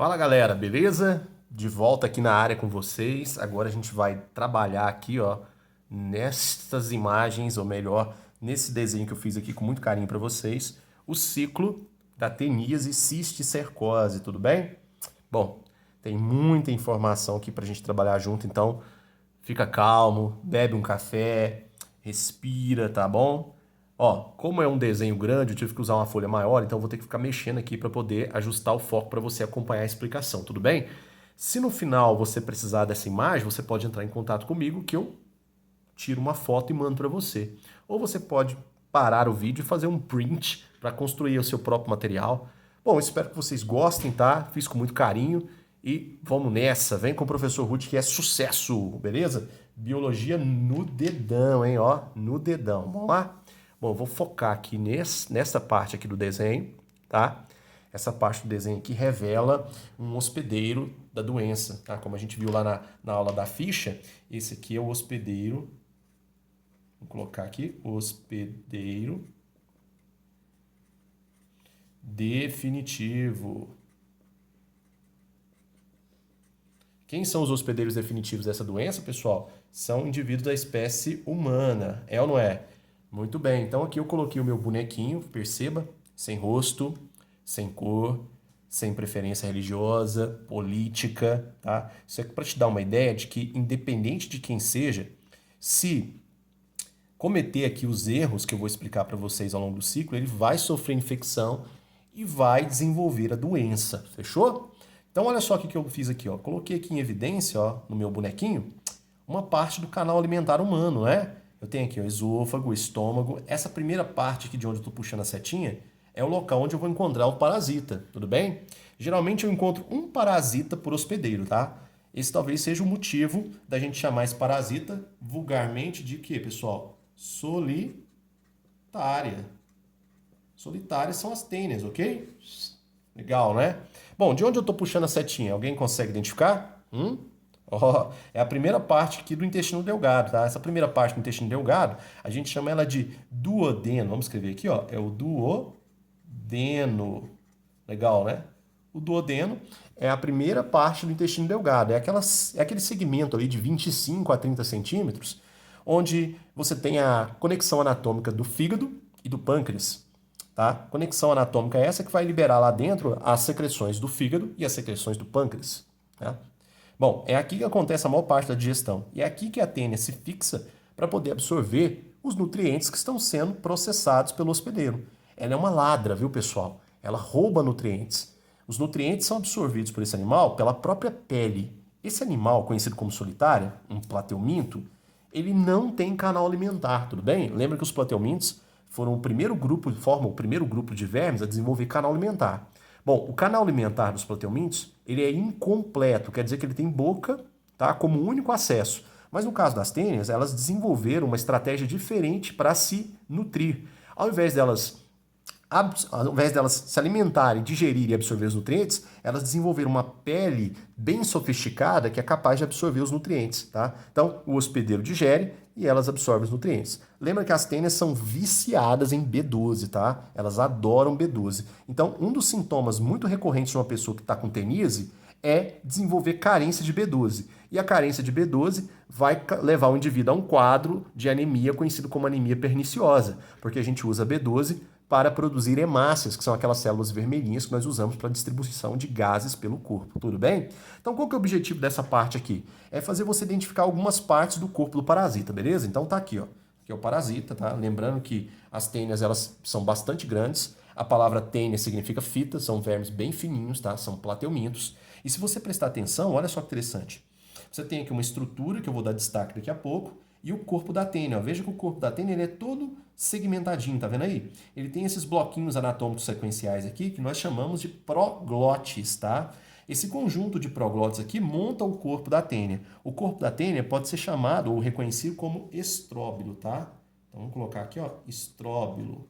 Fala galera, beleza? De volta aqui na área com vocês. Agora a gente vai trabalhar aqui, ó, nestas imagens, ou melhor, nesse desenho que eu fiz aqui com muito carinho para vocês, o ciclo da teníase cisticercose, tudo bem? Bom, tem muita informação aqui para a gente trabalhar junto, então fica calmo, bebe um café, respira, tá bom? Ó, como é um desenho grande, eu tive que usar uma folha maior, então eu vou ter que ficar mexendo aqui para poder ajustar o foco para você acompanhar a explicação, tudo bem? Se no final você precisar dessa imagem, você pode entrar em contato comigo que eu tiro uma foto e mando para você. Ou você pode parar o vídeo e fazer um print para construir o seu próprio material. Bom, espero que vocês gostem, tá? Fiz com muito carinho e vamos nessa. Vem com o professor Ruth que é sucesso, beleza? Biologia no dedão, hein? Ó, no dedão. Vamos lá? Bom, eu vou focar aqui nessa parte aqui do desenho, tá? Essa parte do desenho aqui revela um hospedeiro da doença, tá? Como a gente viu lá na aula da ficha, esse aqui é o hospedeiro. Vou colocar aqui, hospedeiro definitivo. Quem são os hospedeiros definitivos dessa doença, pessoal? São indivíduos da espécie humana, é ou não é? Muito bem, então aqui eu coloquei o meu bonequinho, perceba, sem rosto, sem cor, sem preferência religiosa, política, tá? Isso é para te dar uma ideia de que, independente de quem seja, se cometer aqui os erros que eu vou explicar para vocês ao longo do ciclo, ele vai sofrer infecção e vai desenvolver a doença, fechou? Então olha só o que eu fiz aqui, ó. Coloquei aqui em evidência, ó, no meu bonequinho, uma parte do canal alimentar humano, né? Eu tenho aqui o esôfago, o estômago. Essa primeira parte aqui de onde eu estou puxando a setinha é o local onde eu vou encontrar o parasita, tudo bem? Geralmente eu encontro um parasita por hospedeiro, tá? Esse talvez seja o motivo da gente chamar esse parasita vulgarmente de quê, pessoal? Solitária. Solitárias são as tênias, ok? Legal, né? Bom, de onde eu estou puxando a setinha? Alguém consegue identificar? Ó, é a primeira parte aqui do intestino delgado, tá? Essa primeira parte do intestino delgado, a gente chama ela de duodeno. Vamos escrever aqui, ó. É o duodeno. Legal, né? O duodeno é a primeira parte do intestino delgado. É aquele segmento ali de 25 a 30 centímetros, onde você tem a conexão anatômica do fígado e do pâncreas. Tá? Conexão anatômica é essa que vai liberar lá dentro as secreções do fígado e as secreções do pâncreas. Tá? Bom, é aqui que acontece a maior parte da digestão. E é aqui que a tênia se fixa para poder absorver os nutrientes que estão sendo processados pelo hospedeiro. Ela é uma ladra, viu, pessoal? Ela rouba nutrientes. Os nutrientes são absorvidos por esse animal pela própria pele. Esse animal, conhecido como solitária, um plateuminto, ele não tem canal alimentar, tudo bem? Lembra que os plateumintos formam o primeiro grupo de vermes a desenvolver canal alimentar. Bom, o canal alimentar dos plateumintos, ele é incompleto, quer dizer que ele tem boca, tá, como único acesso. Mas no caso das tênias, elas desenvolveram uma estratégia diferente para se nutrir. Ao invés delas se alimentarem, digerir e absorver os nutrientes, elas desenvolveram uma pele bem sofisticada que é capaz de absorver os nutrientes, tá? Então, o hospedeiro digere e elas absorvem os nutrientes. Lembra que as tênias são viciadas em B12, tá? Elas adoram B12. Então, um dos sintomas muito recorrentes de uma pessoa que está com teníase é desenvolver carência de B12. E a carência de B12 vai levar o indivíduo a um quadro de anemia conhecido como anemia perniciosa, porque a gente usa B12 para produzir hemácias, que são aquelas células vermelhinhas que nós usamos para distribuição de gases pelo corpo, tudo bem? Então, qual que é o objetivo dessa parte aqui? É fazer você identificar algumas partes do corpo do parasita, beleza? Então tá aqui, ó. Aqui é o parasita, tá? Lembrando que as tênias, elas são bastante grandes. A palavra tênia significa fita, são vermes bem fininhos, tá? São plateumintos. E se você prestar atenção, olha só que interessante. Você tem aqui uma estrutura, que eu vou dar destaque daqui a pouco, e o corpo da tênia. Veja que o corpo da tênia ele é todo segmentadinho, tá vendo aí? Ele tem esses bloquinhos anatômicos sequenciais aqui que nós chamamos de proglotes, tá? Esse conjunto de proglotes aqui monta o corpo da tênia. O corpo da tênia pode ser chamado ou reconhecido como estróbilo, tá? Então vamos colocar aqui, ó, estróbilo.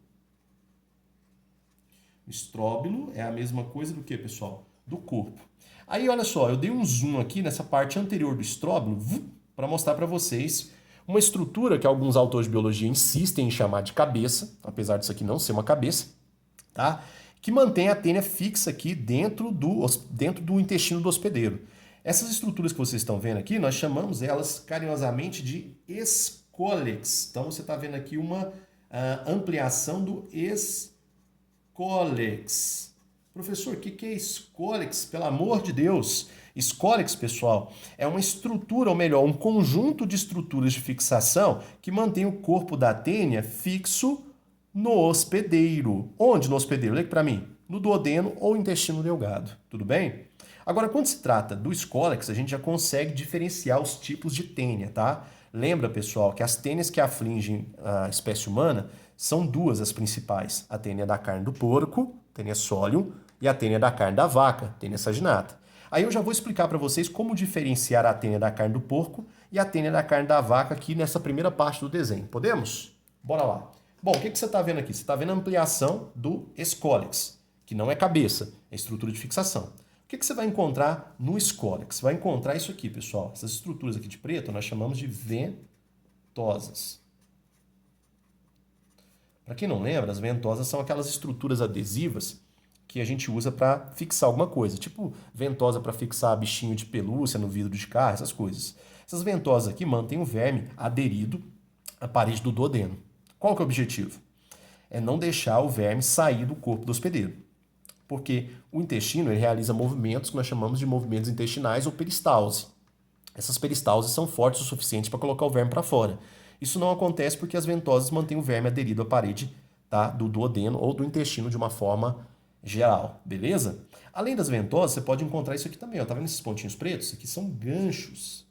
Estróbilo é a mesma coisa do que, pessoal? Do corpo. Aí, olha só, eu dei um zoom aqui nessa parte anterior do estróbilo para mostrar para vocês uma estrutura que alguns autores de biologia insistem em chamar de cabeça, apesar disso aqui não ser uma cabeça, tá? que mantém a tênia fixa aqui dentro do intestino do hospedeiro. Essas estruturas que vocês estão vendo aqui, nós chamamos elas carinhosamente de escólex. Então você está vendo aqui uma ampliação do escólex. Professor, o que é escólex? Pelo amor de Deus! Escólex, pessoal, é uma estrutura, ou melhor, um conjunto de estruturas de fixação que mantém o corpo da tênia fixo no hospedeiro. Onde no hospedeiro? Olha aqui para mim. No duodeno ou intestino delgado. Tudo bem? Agora, quando se trata do escólex, a gente já consegue diferenciar os tipos de tênia, tá? Lembra, pessoal, que as tênias que afligem a espécie humana são duas as principais. A tênia da carne do porco, tênia solium, e a tênia da carne da vaca, tênia saginata. Aí eu já vou explicar para vocês como diferenciar a tênia da carne do porco e a tênia da carne da vaca aqui nessa primeira parte do desenho. Podemos? Bora lá. Bom, o que você está vendo aqui? Você está vendo a ampliação do escólex, que não é cabeça, é estrutura de fixação. O que você vai encontrar no escólex? Você vai encontrar isso aqui, pessoal. Essas estruturas aqui de preto nós chamamos de ventosas. Para quem não lembra, as ventosas são aquelas estruturas adesivas que a gente usa para fixar alguma coisa, tipo ventosa para fixar bichinho de pelúcia no vidro de carro, essas coisas. Essas ventosas aqui mantêm o verme aderido à parede do duodeno. Qual que é o objetivo? É não deixar o verme sair do corpo do hospedeiro. Porque o intestino ele realiza movimentos que nós chamamos de movimentos intestinais ou peristalse. Essas peristalses são fortes o suficiente para colocar o verme para fora. Isso não acontece porque as ventosas mantêm o verme aderido à parede, tá, do duodeno ou do intestino de uma forma geral, beleza? Além das ventosas, você pode encontrar isso aqui também, ó. Tá vendo esses pontinhos pretos? Isso aqui são ganchos.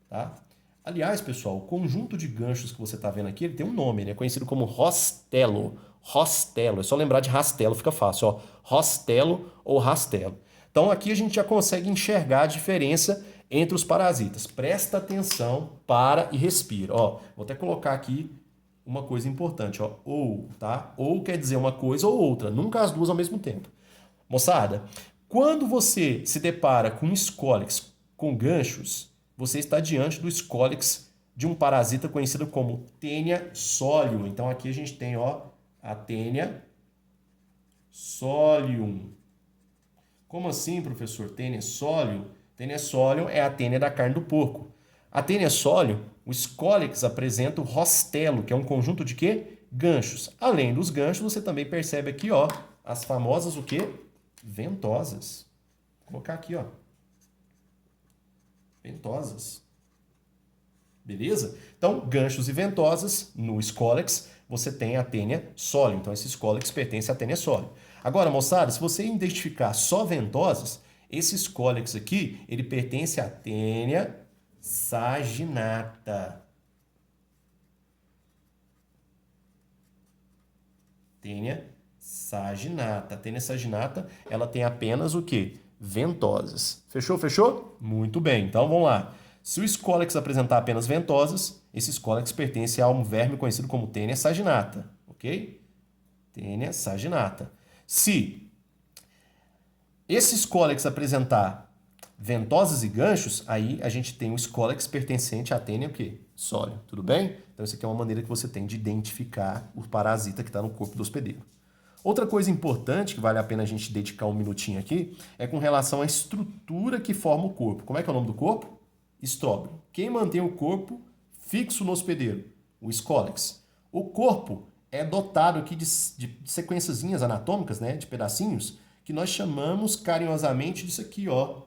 Tá? Aliás, pessoal, o conjunto de ganchos que você está vendo aqui, ele tem um nome, ele é conhecido como rostelo. Rostelo, é só lembrar de rastelo, fica fácil, ó. Rostelo ou rastelo. Então aqui a gente já consegue enxergar a diferença entre os parasitas. Presta atenção, para e respira. Ó, vou até colocar aqui uma coisa importante, ó, ou, tá? Ou quer dizer uma coisa ou outra, nunca as duas ao mesmo tempo. Moçada, quando você se depara com um escólex com ganchos, você está diante do escólex de um parasita conhecido como Taenia solium. Então aqui a gente tem, ó, a Taenia solium. Como assim, professor? Taenia solium? Taenia solium é a tênia da carne do porco. A Taenia solium, o escólex apresenta o rostelo, que é um conjunto de quê? Ganchos. Além dos ganchos, você também percebe aqui, ó, as famosas o quê? Ventosas. Vou colocar aqui, ó. Ventosas. Beleza? Então, ganchos e ventosas no escólex, você tem a Taenia solium. Então, esse escólex pertence à Taenia solium. Agora, moçada, se você identificar só ventosas, esse escólex aqui, ele pertence à Taenia saginata. Taenia saginata. A Taenia saginata, ela tem apenas o quê? Ventosas. Fechou? Fechou? Muito bem. Então, vamos lá. Se o escólex apresentar apenas ventosas, esse escólex pertence a um verme conhecido como Taenia saginata. Ok? Taenia saginata. Se esse escólex apresentar ventosas e ganchos, aí a gente tem o escólex pertencente à Taenia o quê? Solium, tudo bem? Então, isso aqui é uma maneira que você tem de identificar o parasita que está no corpo do hospedeiro. Outra coisa importante, que vale a pena a gente dedicar um minutinho aqui, é com relação à estrutura que forma o corpo. Como é que é o nome do corpo? Estróbilo. Quem mantém o corpo fixo no hospedeiro? O escólex. O corpo é dotado aqui de sequenciazinhas anatômicas, né, de pedacinhos, que nós chamamos carinhosamente disso aqui, ó,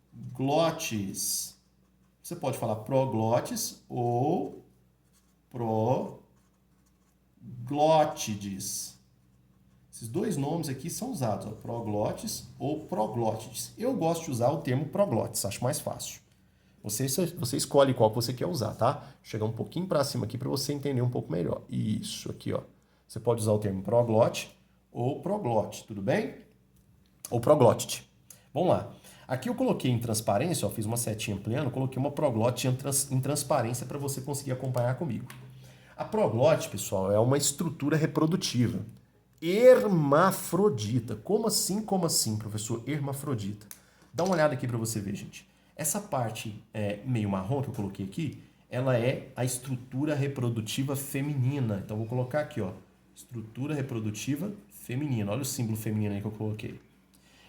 proglotes. Você pode falar proglotes ou proglótides. Esses dois nomes aqui são usados, ó, proglotes ou proglótides. Eu gosto de usar o termo proglotes, acho mais fácil. Você escolhe qual que você quer usar, tá? Chegar um pouquinho para cima aqui para você entender um pouco melhor. Isso aqui, ó. Você pode usar o termo proglote ou proglote, tudo bem? Ou proglótide. Vamos lá. Aqui eu coloquei em transparência, ó, fiz uma setinha ampliando, coloquei uma proglote em transparência para você conseguir acompanhar comigo. A proglote, pessoal, é uma estrutura reprodutiva hermafrodita. Como assim, professor? Hermafrodita. Dá uma olhada aqui para você ver, gente. Essa parte meio marrom que eu coloquei aqui ela é a estrutura reprodutiva feminina. Então, vou colocar aqui, ó, estrutura reprodutiva feminina. Olha o símbolo feminino aí que eu coloquei.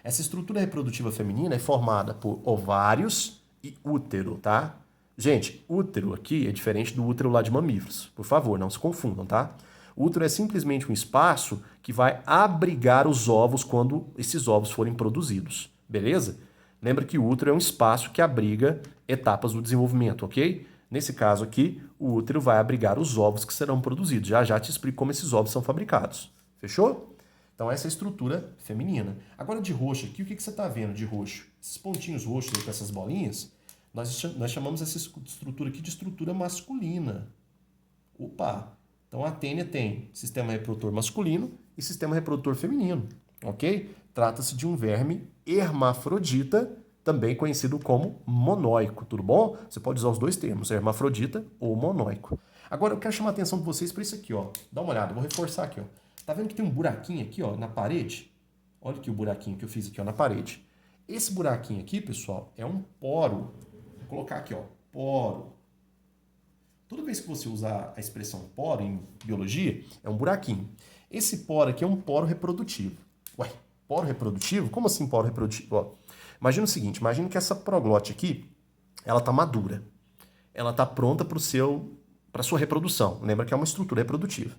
Essa estrutura reprodutiva feminina é formada por ovários e útero, tá? Gente, útero aqui é diferente do útero lá de mamíferos. Por favor, não se confundam, tá? O útero é simplesmente um espaço que vai abrigar os ovos quando esses ovos forem produzidos, beleza? Lembra que o útero é um espaço que abriga etapas do desenvolvimento, ok? Nesse caso aqui, o útero vai abrigar os ovos que serão produzidos. Já já te explico como esses ovos são fabricados. Fechou? Então essa é a estrutura feminina. Agora de roxo aqui, o que você está vendo de roxo? Esses pontinhos roxos aí com essas bolinhas, nós chamamos essa estrutura aqui de estrutura masculina. Opa! Então a tênia tem sistema reprodutor masculino e sistema reprodutor feminino, ok? Trata-se de um verme hermafrodita, também conhecido como monóico, tudo bom? Você pode usar os dois termos, hermafrodita ou monóico. Agora eu quero chamar a atenção de vocês para isso aqui, ó. Dá uma olhada, vou reforçar aqui, ó. Tá vendo que tem um buraquinho aqui, ó, na parede? Olha aqui o buraquinho que eu fiz aqui, ó, na parede. Esse buraquinho aqui, pessoal, é um poro. Vou colocar aqui, ó, poro. Toda vez que você usar a expressão poro em biologia, é um buraquinho. Esse poro aqui é um poro reprodutivo. Ué, poro reprodutivo? Como assim poro reprodutivo? Ó, imagina o seguinte, imagina que essa proglote aqui, ela tá madura. Ela tá pronta para sua reprodução. Lembra que é uma estrutura reprodutiva.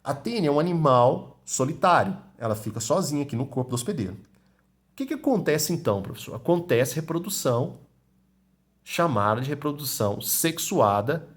A tênia é um animal solitário. Ela fica sozinha aqui no corpo do hospedeiro. O que acontece então, professor? Acontece reprodução chamada de reprodução sexuada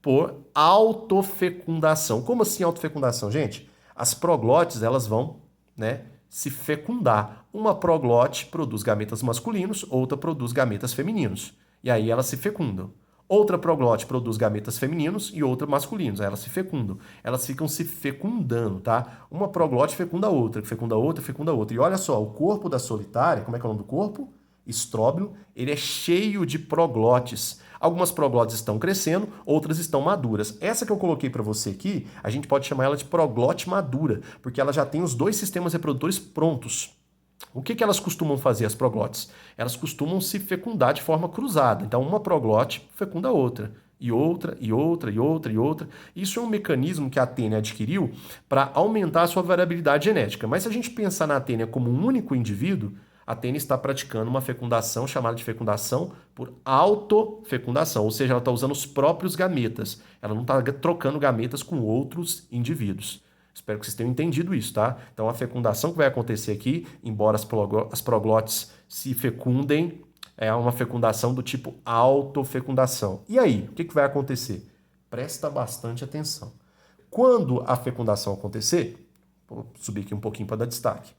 por autofecundação. Como assim autofecundação, gente? As proglotes, elas vão, né, se fecundar. Uma proglote produz gametas masculinos, outra produz gametas femininos. E aí elas se fecundam. Outra proglote produz gametas femininos e outra masculinos. Aí elas se fecundam. Elas ficam se fecundando, tá? Uma proglote fecunda outra, fecunda outra, fecunda outra. E olha só, o corpo da solitária, como é que é o nome do corpo? Estróbilo, ele é cheio de proglotes. Algumas proglotes estão crescendo, outras estão maduras. Essa que eu coloquei para você aqui, a gente pode chamar ela de proglote madura, porque ela já tem os dois sistemas reprodutores prontos. O que elas costumam fazer, as proglotes? Elas costumam se fecundar de forma cruzada. Então, uma proglote fecunda a outra, e outra, e outra, e outra, e outra. Isso é um mecanismo que a tênia adquiriu para aumentar a sua variabilidade genética. Mas se a gente pensar na tênia como um único indivíduo, a tênia está praticando uma fecundação chamada de fecundação por autofecundação, ou seja, ela está usando os próprios gametas. Ela não está trocando gametas com outros indivíduos. Espero que vocês tenham entendido isso, tá? Então, a fecundação que vai acontecer aqui, embora as proglotes se fecundem, é uma fecundação do tipo autofecundação. E aí, o que vai acontecer? Presta bastante atenção. Quando a fecundação acontecer, vou subir aqui um pouquinho para dar destaque.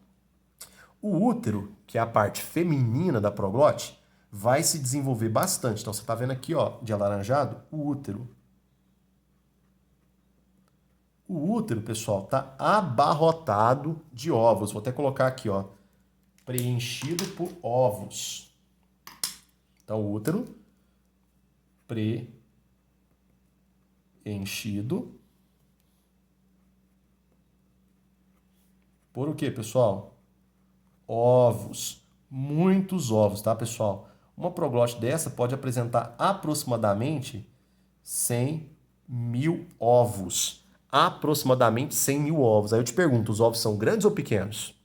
O útero, que é a parte feminina da proglote, vai se desenvolver bastante. Então, você está vendo aqui, ó, de alaranjado, o útero. O útero, pessoal, está abarrotado de ovos. Vou até colocar aqui, ó, preenchido por ovos. Então, o útero preenchido por o quê, pessoal? Ovos. Muitos ovos, tá, pessoal? Uma proglote dessa pode apresentar aproximadamente 100 mil ovos. Aproximadamente 100 mil ovos. Aí eu te pergunto, os ovos são grandes ou pequenos?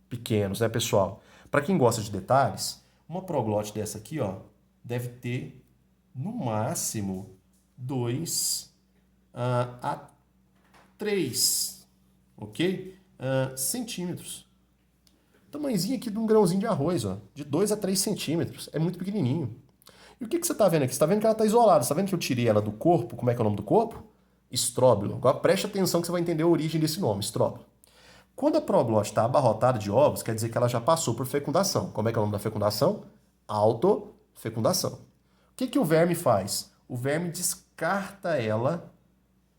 Pequenos, né, pessoal? Para quem gosta de detalhes, uma proglote dessa aqui, ó, deve ter, no máximo, 2 a 3, ok? Centímetros. Tamanhozinho aqui de um grãozinho de arroz, ó, de 2 a 3 centímetros. É muito pequenininho. E o que você está vendo aqui? Você está vendo que ela está isolada. Você está vendo que eu tirei ela do corpo? Como é que é o nome do corpo? Estróbilo. Agora preste atenção que você vai entender a origem desse nome, estróbilo. Quando a proglote está abarrotada de ovos, quer dizer que ela já passou por fecundação. Como é que é o nome da fecundação? Autofecundação. O que o verme faz? O verme descarta ela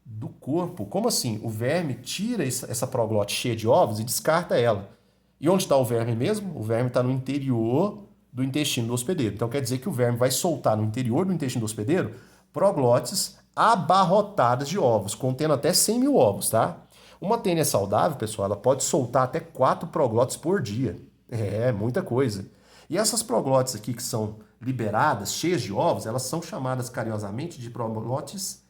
do corpo. Como assim? O verme tira essa proglote cheia de ovos e descarta ela. E onde está o verme mesmo? O verme está no interior do intestino do hospedeiro. Então quer dizer que o verme vai soltar no interior do intestino do hospedeiro proglotes abarrotadas de ovos, contendo até 100 mil ovos, tá? Uma tênia saudável, pessoal, ela pode soltar até 4 proglotes por dia. É, muita coisa. E essas proglotes aqui que são liberadas, cheias de ovos, elas são chamadas carinhosamente de proglotes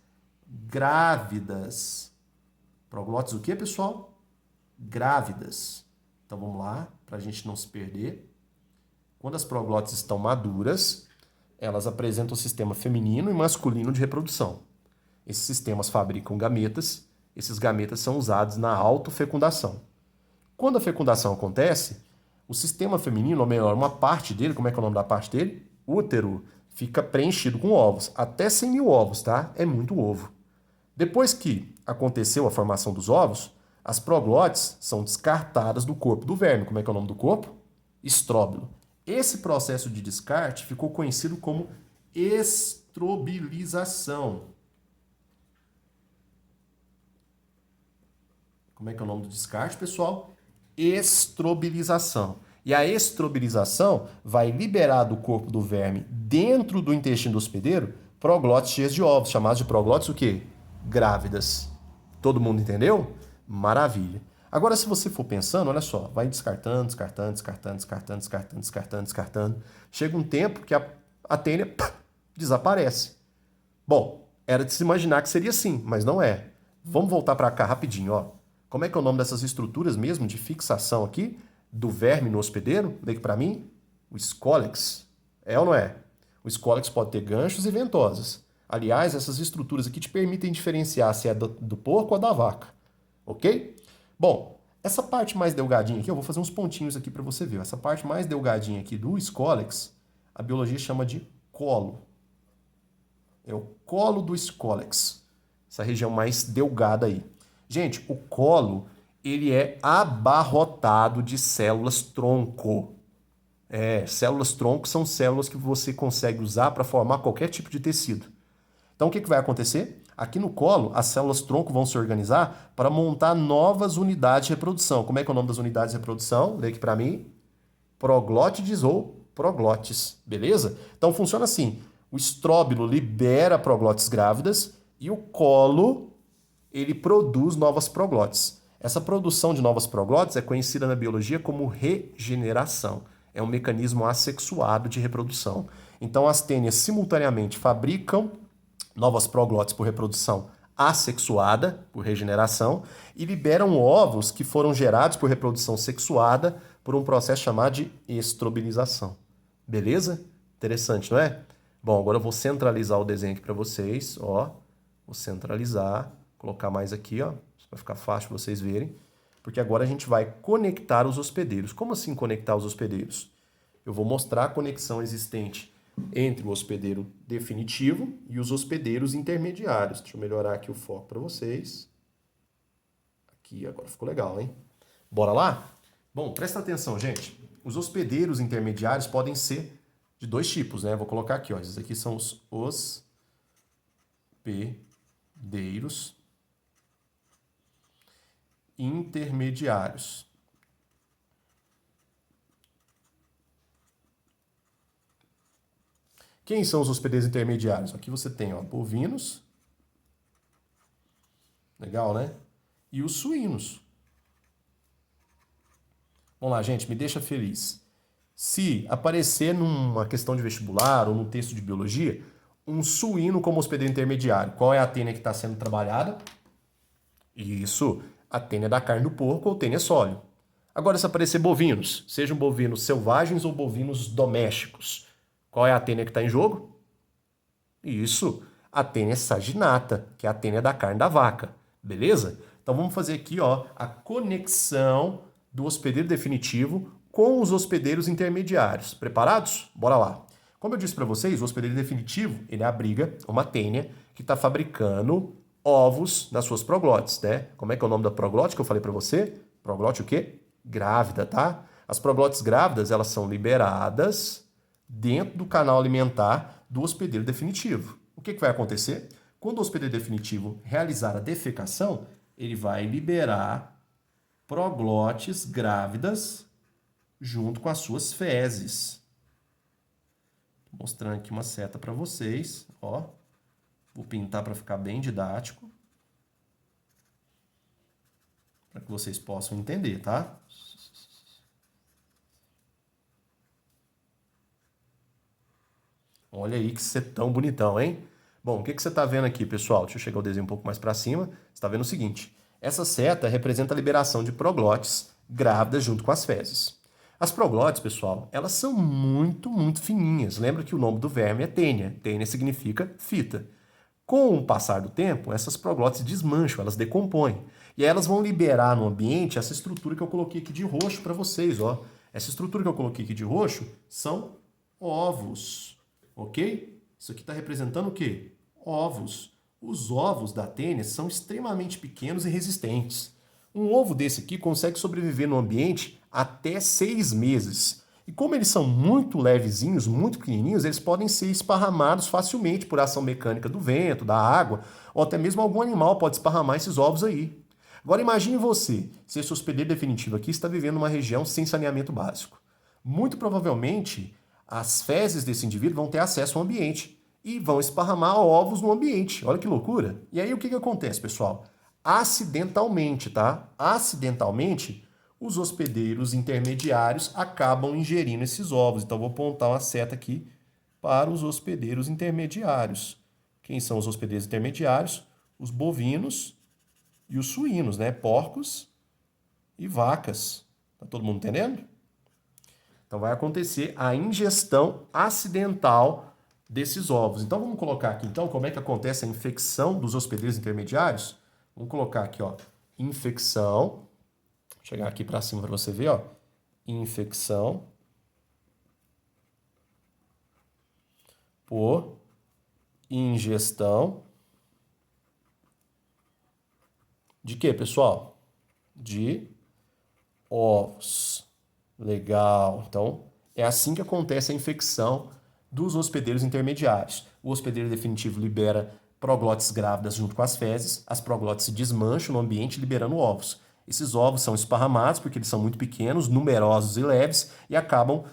grávidas. Proglotes o quê, pessoal? Grávidas. Então vamos lá, para a gente não se perder. Quando as proglotes estão maduras, elas apresentam o sistema feminino e masculino de reprodução. Esses sistemas fabricam gametas, esses gametas são usados na autofecundação. Quando a fecundação acontece, o sistema feminino, ou melhor, uma parte dele, como é que é o nome da parte dele? Útero, fica preenchido com ovos. Até 100 mil ovos, tá? É muito ovo. Depois que aconteceu a formação dos ovos, as proglotes são descartadas do corpo do verme. Como é que é o nome do corpo? Estróbilo. Esse processo de descarte ficou conhecido como estrobilização. Como é que é o nome do descarte, pessoal? Estrobilização. E a estrobilização vai liberar do corpo do verme, dentro do intestino do hospedeiro, proglotes cheias de ovos, chamados de proglotes o quê? Grávidas. Todo mundo entendeu? Maravilha. Agora, se você for pensando, olha só, vai descartando, descartando, descartando, descartando, descartando, descartando, descartando. Chega um tempo que a tênia desaparece. Bom, era de se imaginar que seria assim, mas não é. Vamos voltar para cá rapidinho, ó. Como é que é o nome dessas estruturas mesmo de fixação aqui do verme no hospedeiro? Lê aqui para mim. O escólex. É ou não é? O escólex pode ter ganchos e ventosas. Aliás, essas estruturas aqui te permitem diferenciar se é do porco ou da vaca. Ok? Bom, essa parte mais delgadinha aqui, eu vou fazer uns pontinhos aqui para você ver. Essa parte mais delgadinha aqui do escólex, a biologia chama de colo. É o colo do escólex. Essa região mais delgada aí. Gente, o colo, ele é abarrotado de células tronco. Células tronco são células que você consegue usar para formar qualquer tipo de tecido. Então, o que vai acontecer? Aqui no colo, as células tronco vão se organizar para montar novas unidades de reprodução. Como é que é o nome das unidades de reprodução? Lê aqui para mim. Proglótides ou proglotes, beleza? Então, funciona assim. O estróbilo libera proglotes grávidas e o colo, ele produz novas proglotes. Essa produção de novas proglotes é conhecida na biologia como regeneração. É um mecanismo assexuado de reprodução. Então, as tênias simultaneamente fabricam novas proglotes por reprodução assexuada, por regeneração, e liberam ovos que foram gerados por reprodução sexuada por um processo chamado de estrobilização. Beleza? Interessante, não é? Bom, agora eu vou centralizar o desenho aqui para vocês, ó. Vou centralizar, colocar mais aqui, ó, para ficar fácil para vocês verem, porque agora a gente vai conectar os hospedeiros. Como assim conectar os hospedeiros? Eu vou mostrar a conexão existente entre o hospedeiro definitivo e os hospedeiros intermediários. Deixa eu melhorar aqui o foco para vocês. Aqui, agora ficou legal, hein? Bora lá? Bom, presta atenção, gente. Os hospedeiros intermediários podem ser de dois tipos, né? Vou colocar aqui, ó. Esses aqui são os hospedeiros intermediários. Quem são os hospedeiros intermediários? Aqui você tem, ó, bovinos. Legal, né? E os suínos. Vamos lá, gente, me deixa feliz. Se aparecer numa questão de vestibular ou num texto de biologia, um suíno como hospedeiro intermediário, qual é a tênia que está sendo trabalhada? Isso, a tênia da carne do porco ou tênia sólio. Agora, se aparecer bovinos, sejam bovinos selvagens ou bovinos domésticos, qual é a tênia que está em jogo? Isso, a tênia saginata, que é a tênia da carne da vaca. Beleza? Então vamos fazer aqui, ó, a conexão do hospedeiro definitivo com os hospedeiros intermediários. Preparados? Bora lá. Como eu disse para vocês, o hospedeiro definitivo, ele abriga uma tênia que está fabricando ovos nas suas proglotes, né? Como é que é o nome da proglote que eu falei para você? Proglote o quê? Grávida, tá? As proglotes grávidas, elas são liberadas dentro do canal alimentar do hospedeiro definitivo. O que vai acontecer? Quando o hospedeiro definitivo realizar a defecação, ele vai liberar proglotes grávidas junto com as suas fezes. Tô mostrando aqui uma seta para vocês, ó. Vou pintar para ficar bem didático, para que vocês possam entender, tá? O. 。 . 。 . 。 . 。 . 。 . 。 . 。 . 。 . 。 . . . . . . . . . . . . 。 . . . 。 . . 。 . 。 . 。 . 。 . 。 . 。 . 。 . 。 . 。 . 。 . 。 . Olha aí que você é tão bonitão, hein? Bom, o que você está vendo aqui, pessoal? Deixa eu chegar o desenho um pouco mais para cima. Você está vendo o seguinte. Essa seta representa a liberação de proglotes grávidas junto com as fezes. As proglotes, pessoal, elas são muito fininhas. Lembra que o nome do verme é tênia. Tênia significa fita. Com o passar do tempo, essas proglotes desmancham, elas decompõem. E aí elas vão liberar no ambiente essa estrutura que eu coloquei aqui de roxo para vocês, ó. Essa estrutura que eu coloquei aqui de roxo são ovos, ok? Isso aqui está representando o quê? Ovos. Os ovos da tênia são extremamente pequenos e resistentes. Um ovo desse aqui consegue sobreviver no ambiente até 6 meses. E como eles são muito levezinhos, muito pequenininhos, eles podem ser esparramados facilmente por ação mecânica do vento, da água, ou até mesmo algum animal pode esparramar esses ovos aí. Agora imagine você, se esse hospedeiro definitivo aqui está vivendo numa região sem saneamento básico. Muito provavelmente, as fezes desse indivíduo vão ter acesso ao ambiente e vão esparramar ovos no ambiente. Olha que loucura! E aí o que acontece, pessoal? Acidentalmente, tá? Acidentalmente, os hospedeiros intermediários acabam ingerindo esses ovos. Então, vou apontar uma seta aqui para os hospedeiros intermediários. Quem são os hospedeiros intermediários? Os bovinos e os suínos, né? Porcos e vacas. Tá todo mundo entendendo? Então, vai acontecer a ingestão acidental desses ovos. Então, vamos colocar aqui, então, como é que acontece a infecção dos hospedeiros intermediários? Vamos colocar aqui, ó, infecção. Vou chegar aqui para cima para você ver, ó. Infecção por ingestão de quê, pessoal? De ovos. Legal. Então, é assim que acontece a infecção dos hospedeiros intermediários. O hospedeiro definitivo libera proglotes grávidas junto com as fezes, as proglotes se desmancham no ambiente liberando ovos. Esses ovos são esparramados porque eles são muito pequenos, numerosos e leves e acabam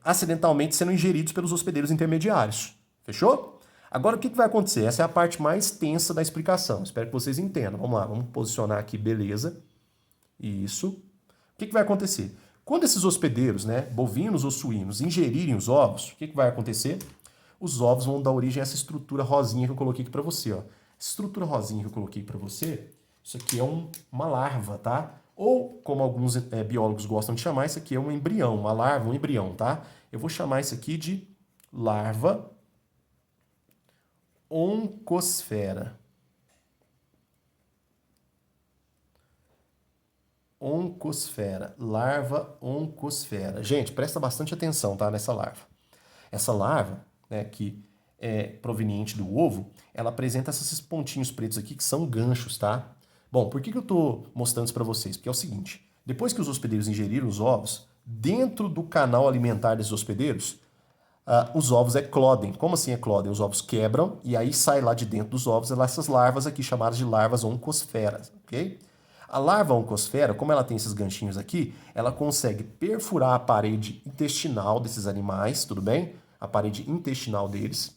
acidentalmente sendo ingeridos pelos hospedeiros intermediários. Fechou? Agora o que vai acontecer? Essa é a parte mais tensa da explicação. Espero que vocês entendam. Vamos lá, vamos posicionar aqui, beleza. Isso. O que vai acontecer? Quando esses hospedeiros, né, bovinos ou suínos, ingerirem os ovos, o que vai acontecer? Os ovos vão dar origem a essa estrutura rosinha que eu coloquei aqui para você. Ó. Essa estrutura rosinha que eu coloquei para você, isso aqui é uma larva, tá? Ou, como alguns biólogos gostam de chamar, isso aqui é um embrião, uma larva, um embrião, tá? Eu vou chamar isso aqui de larva oncosfera. Oncosfera, larva oncosfera. Gente, presta bastante atenção, tá, nessa larva. Essa larva, né, que é proveniente do ovo, ela apresenta esses pontinhos pretos aqui que são ganchos, tá? Bom, por que eu estou mostrando isso para vocês? Porque é o seguinte, depois que os hospedeiros ingeriram os ovos, dentro do canal alimentar desses hospedeiros, os ovos eclodem. Como assim eclodem? Os ovos quebram e aí sai lá de dentro dos ovos essas larvas aqui, chamadas de larvas oncosferas, ok? A larva oncosfera, como ela tem esses ganchinhos aqui, ela consegue perfurar a parede intestinal desses animais, tudo bem? A parede intestinal deles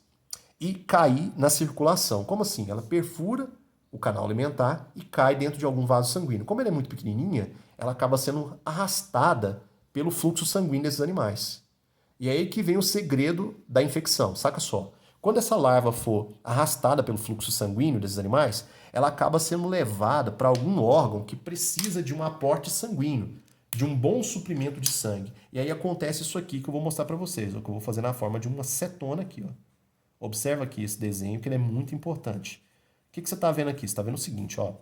e cair na circulação. Como assim? Ela perfura o canal alimentar e cai dentro de algum vaso sanguíneo. Como ela é muito pequenininha, ela acaba sendo arrastada pelo fluxo sanguíneo desses animais. E é aí que vem o segredo da infecção, saca só. Quando essa larva for arrastada pelo fluxo sanguíneo desses animais, ela acaba sendo levada para algum órgão que precisa de um aporte sanguíneo, de um bom suprimento de sangue. E aí acontece isso aqui que eu vou mostrar para vocês, ó, que eu vou fazer na forma de uma cetona aqui. Ó. Observa aqui esse desenho, que ele é muito importante. O que você está vendo aqui? Você está vendo o seguinte, ó.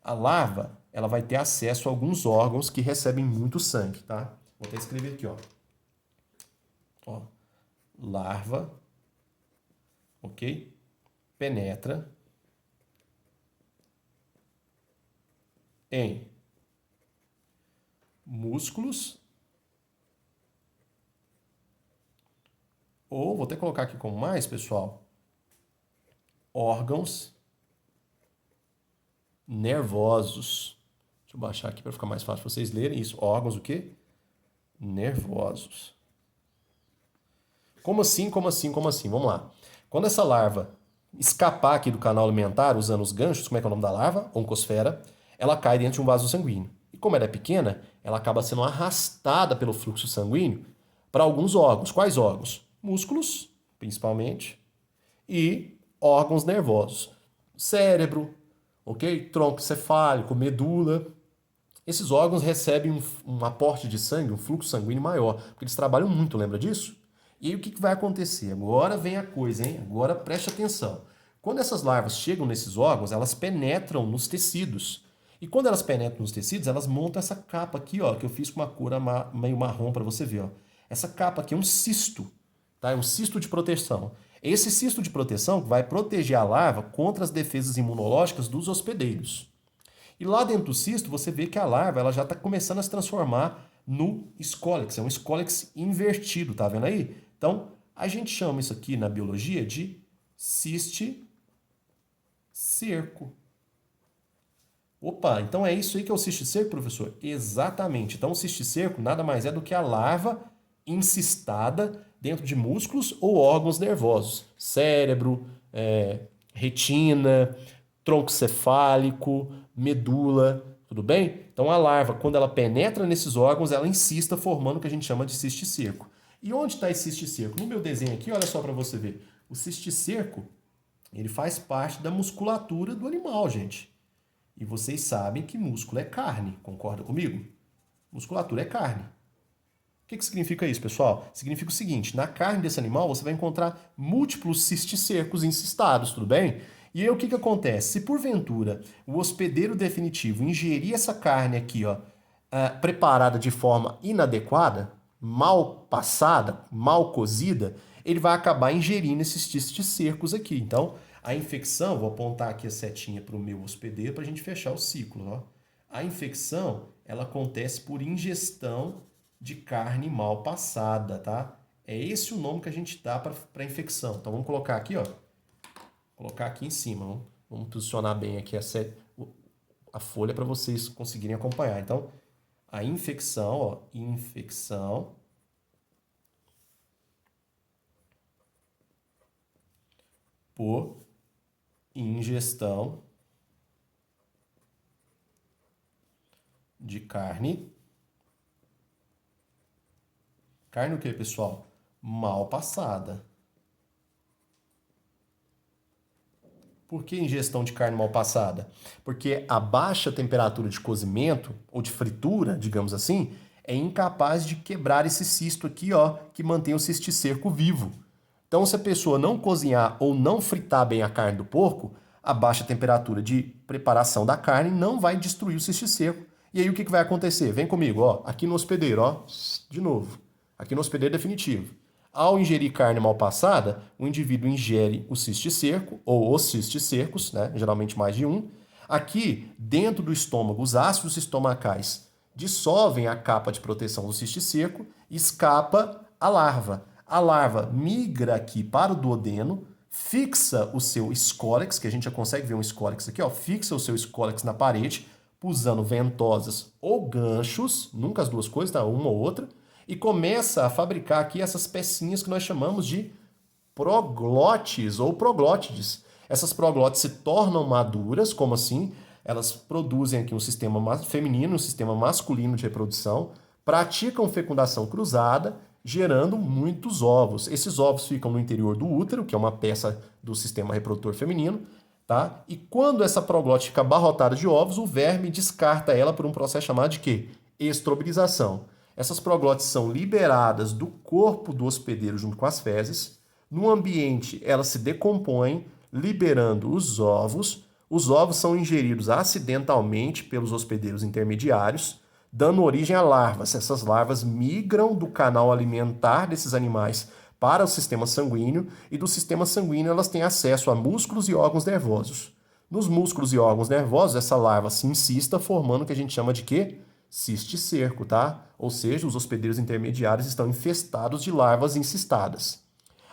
A larva, ela vai ter acesso a alguns órgãos que recebem muito sangue, tá? Vou até escrever aqui, ó. Ó, larva, ok? Penetra em músculos, ou vou até colocar aqui como mais, pessoal, órgãos nervosos. Deixa eu baixar aqui para ficar mais fácil para vocês lerem isso. Órgãos o quê? Nervosos. Como assim, como assim, como assim? Vamos lá. Quando essa larva escapar aqui do canal alimentar usando os ganchos, como é que é o nome da larva? Oncosfera. Ela cai dentro de um vaso sanguíneo. E como ela é pequena, ela acaba sendo arrastada pelo fluxo sanguíneo para alguns órgãos. Quais órgãos? Músculos, principalmente, e órgãos nervosos. Cérebro, ok? Tronco cefálico, medula. Esses órgãos recebem um aporte de sangue, um fluxo sanguíneo maior, porque eles trabalham muito, lembra disso? E aí o que vai acontecer? Agora vem a coisa, hein? Agora preste atenção. Quando essas larvas chegam nesses órgãos, elas penetram nos tecidos. E quando elas penetram nos tecidos, elas montam essa capa aqui, ó, que eu fiz com uma cor meio marrom para você ver, ó. Essa capa aqui é um cisto, tá? É um cisto de proteção. Esse cisto de proteção vai proteger a larva contra as defesas imunológicas dos hospedeiros. E lá dentro do cisto, você vê que a larva ela já está começando a se transformar no escólex. É um escólex invertido, tá vendo aí? Então, a gente chama isso aqui na biologia de cisticerco. Opa, então é isso aí que é o cisticerco, professor? Exatamente. Então, o cisticerco nada mais é do que a larva encistada dentro de músculos ou órgãos nervosos. Cérebro, retina, tronco cefálico, medula, tudo bem? Então a larva, quando ela penetra nesses órgãos, ela insista formando o que a gente chama de cisticerco. E onde está esse cisticerco? No meu desenho aqui, olha só para você ver. O cisticerco, ele faz parte da musculatura do animal, gente. E vocês sabem que músculo é carne, concorda comigo? Musculatura é carne. O que significa isso, pessoal? Significa o seguinte, na carne desse animal você vai encontrar múltiplos cisticercos incistados, tudo bem? E aí o que acontece? Se porventura o hospedeiro definitivo ingerir essa carne aqui, ó, preparada de forma inadequada, mal passada, mal cozida, ele vai acabar ingerindo esses cisticercos aqui. Então, a infecção, vou apontar aqui a setinha para o meu hospedeiro para a gente fechar o ciclo. Ó. A infecção, ela acontece por ingestão de carne mal passada, tá? É esse o nome que a gente dá para a infecção. Então, vamos colocar aqui, ó. Colocar aqui em cima. Vamos posicionar bem aqui a folha para vocês conseguirem acompanhar. Então, a infecção, ó, infecção por ingestão de carne. Carne o que, pessoal? Mal passada. Por que ingestão de carne mal passada? Porque a baixa temperatura de cozimento, ou de fritura, digamos assim, é incapaz de quebrar esse cisto aqui, ó, que mantém o cisticerco vivo. Então, se a pessoa não cozinhar ou não fritar bem a carne do porco, a baixa temperatura de preparação da carne não vai destruir o cisticerco. E aí o que vai acontecer? Vem comigo, ó, aqui no hospedeiro, ó, de novo. Aqui no hospedeiro definitivo. Ao ingerir carne mal passada, o indivíduo ingere o cisticerco, ou os cisticercos, né? Geralmente mais de um. Aqui, dentro do estômago, os ácidos estomacais dissolvem a capa de proteção do cisticerco e escapa a larva. A larva migra aqui para o duodeno, fixa o seu escólex, que a gente já consegue ver um escólex aqui, ó, fixa o seu escólex na parede, usando ventosas ou ganchos, nunca as duas coisas, tá? Uma ou outra, e começa a fabricar aqui essas pecinhas que nós chamamos de proglotes ou proglótides. Essas proglótides se tornam maduras, como assim? Elas produzem aqui um sistema feminino, um sistema masculino de reprodução, praticam fecundação cruzada, gerando muitos ovos. Esses ovos ficam no interior do útero, que é uma peça do sistema reprodutor feminino, tá? E quando essa proglótide fica abarrotada de ovos, o verme descarta ela por um processo chamado de quê? Estrobilização. Essas proglótides são liberadas do corpo do hospedeiro junto com as fezes. No ambiente, elas se decompõem, liberando os ovos. Os ovos são ingeridos acidentalmente pelos hospedeiros intermediários, dando origem a larvas. Essas larvas migram do canal alimentar desses animais para o sistema sanguíneo, e do sistema sanguíneo elas têm acesso a músculos e órgãos nervosos. Nos músculos e órgãos nervosos, essa larva se incista, formando o que a gente chama de quê? Cisticerco, tá? Ou seja, os hospedeiros intermediários estão infestados de larvas encistadas.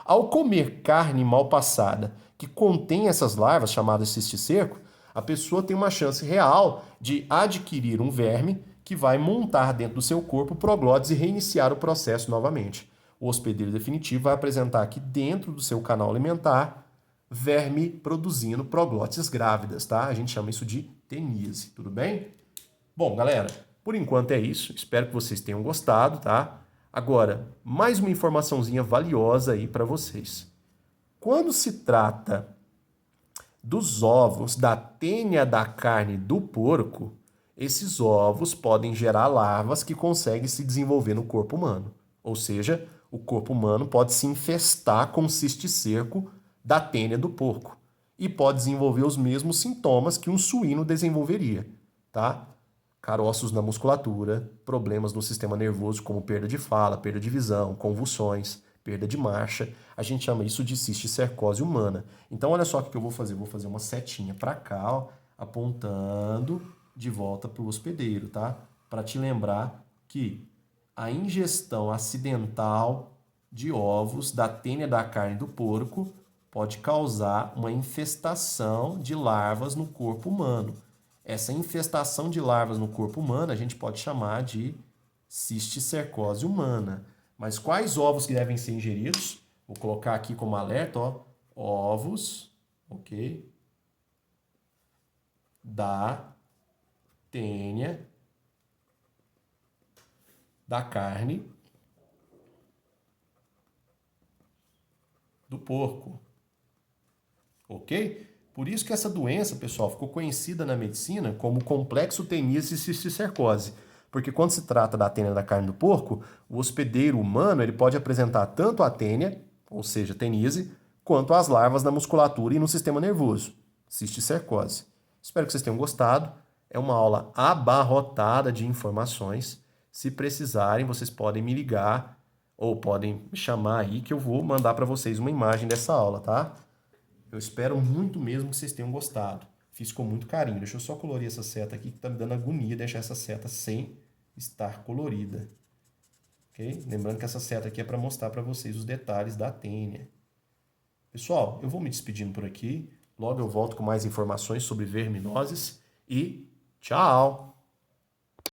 Ao comer carne mal passada que contém essas larvas, chamadas cisticerco, a pessoa tem uma chance real de adquirir um verme que vai montar dentro do seu corpo proglótides e reiniciar o processo novamente. O hospedeiro definitivo vai apresentar aqui dentro do seu canal alimentar verme produzindo proglótides grávidas, tá? A gente chama isso de teníase, tudo bem? Bom, galera, por enquanto é isso. Espero que vocês tenham gostado, tá? Agora, mais uma informaçãozinha valiosa aí para vocês. Quando se trata dos ovos da tênia da carne do porco, esses ovos podem gerar larvas que conseguem se desenvolver no corpo humano. Ou seja, o corpo humano pode se infestar com cisticerco da tênia do porco e pode desenvolver os mesmos sintomas que um suíno desenvolveria, tá? Caroços na musculatura, problemas no sistema nervoso como perda de fala, perda de visão, convulsões, perda de marcha. A gente chama isso de cisticercose humana. Então, olha só o que eu vou fazer. Eu vou fazer uma setinha para cá, ó, apontando de volta para o hospedeiro, tá? Para te lembrar que a ingestão acidental de ovos da tênia da carne do porco pode causar uma infestação de larvas no corpo humano. Essa infestação de larvas no corpo humano a gente pode chamar de cisticercose humana. Mas quais ovos que devem ser ingeridos? Vou colocar aqui como alerta, ó, ovos, ok? Da tênia da carne do porco, ok? Por isso que essa doença, pessoal, ficou conhecida na medicina como complexo teníase cisticercose. Porque quando se trata da tênia da carne do porco, o hospedeiro humano ele pode apresentar tanto a tênia, ou seja, teníase, quanto as larvas na musculatura e no sistema nervoso, cisticercose. Espero que vocês tenham gostado. É uma aula abarrotada de informações. Se precisarem, vocês podem me ligar ou podem me chamar aí que eu vou mandar para vocês uma imagem dessa aula, tá? Eu espero muito mesmo que vocês tenham gostado. Fiz com muito carinho. Deixa eu só colorir essa seta aqui que tá me dando agonia deixar essa seta sem estar colorida. Ok? Lembrando que essa seta aqui é para mostrar para vocês os detalhes da tênia. Pessoal, eu vou me despedindo por aqui. Logo eu volto com mais informações sobre verminoses e tchau!